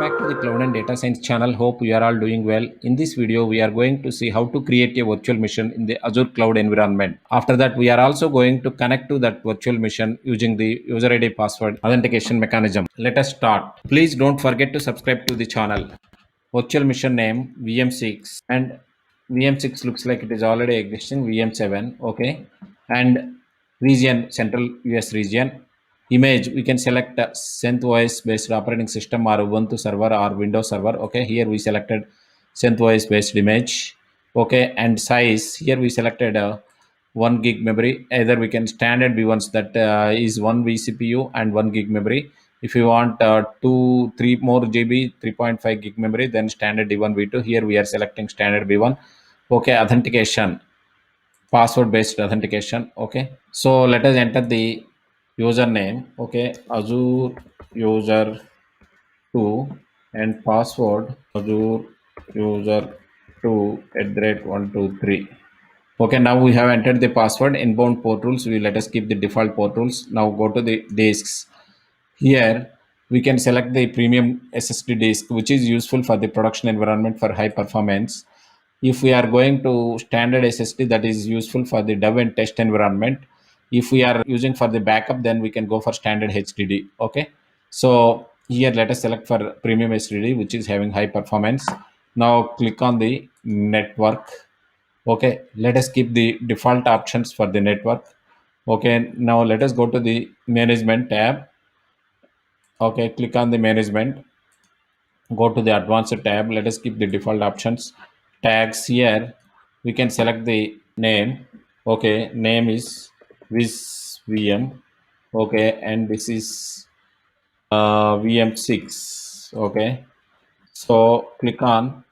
back to the Cloud and Data Science channel. Hope you are all doing well. In this video, we are going to see how to create a virtual machine in the Azure cloud environment. After that, we are also going to connect to that virtual machine using the user ID password authentication mechanism. Let us start. Please don't forget to subscribe to the channel. Virtual machine name VM6, and VM6 looks like it is already existing. VM7, okay, and region central US region. Image, we can select CentOS based operating system or Ubuntu server or Windows server. Okay, here we selected CentOS based image. Okay, and size, here we selected 1 gig memory. Either we can standard V1s, that is 1 vCPU and 1 gig memory. If you want 3 more GB 3.5 gig memory, then standard V1 V2. Here we are selecting standard V1. Okay, authentication, password based authentication. Okay, so let us enter the username. Okay, Azure user 2 and password Azure user 2 @123. Okay, now we have entered the password. Inbound port rules, we let us keep the default port rules. Now go to the disks. Here we can select the premium SSD disk, which is useful for the production environment for high performance. If we are going to standard SSD, that is useful for the dev and test environment. If we are using for the backup, then we can go for standard HDD. Okay, so here let us select for premium HDD, which is having high performance. Now click on the network. Okay, let us keep the default options for the network. Okay, now let us go to the management tab. Okay, click on the management, go to the advanced tab. Let us keep the default options. Tags, here we can select the name. Okay, name is VM. Okay, and this is VM6. Okay, so click on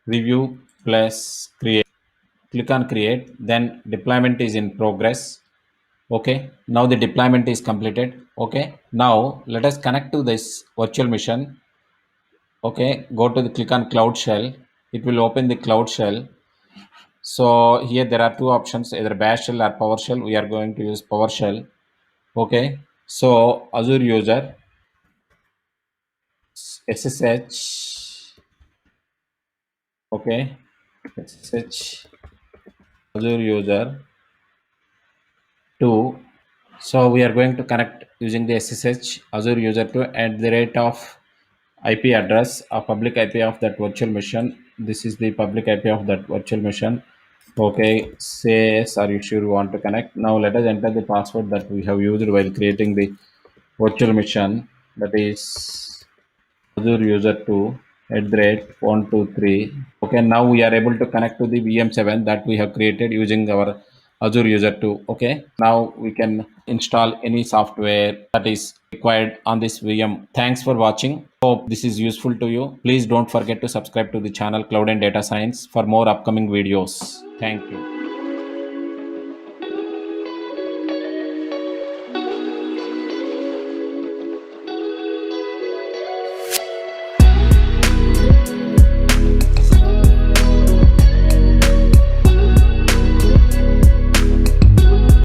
review plus create. Click on create, then deployment is in progress. Okay, now the deployment is completed. Okay, now let us connect to this virtual machine. Okay, go to the click on cloud shell. It will open the cloud shell. So here there are two options, either bash shell or PowerShell. We are going to use PowerShell. Okay, so Azure user SSH. Okay, SSH Azure user 2. So we are going to connect using the SSH Azure user 2 at the rate of IP address, a public IP of that virtual machine. This is the public IP of that virtual machine. Okay, say yes, are you sure you want to connect? Now let us enter the password that we have used while creating the virtual machine, that is Azure user 2 @123. Okay, now we are able to connect to the VM7 that we have created using our Azure user 2. Okay, now we can install any software that is required on this VM. Thanks for watching. Hope this is useful to you. Please don't forget to subscribe to the channel Cloud and Data Science for more upcoming videos. Thank you.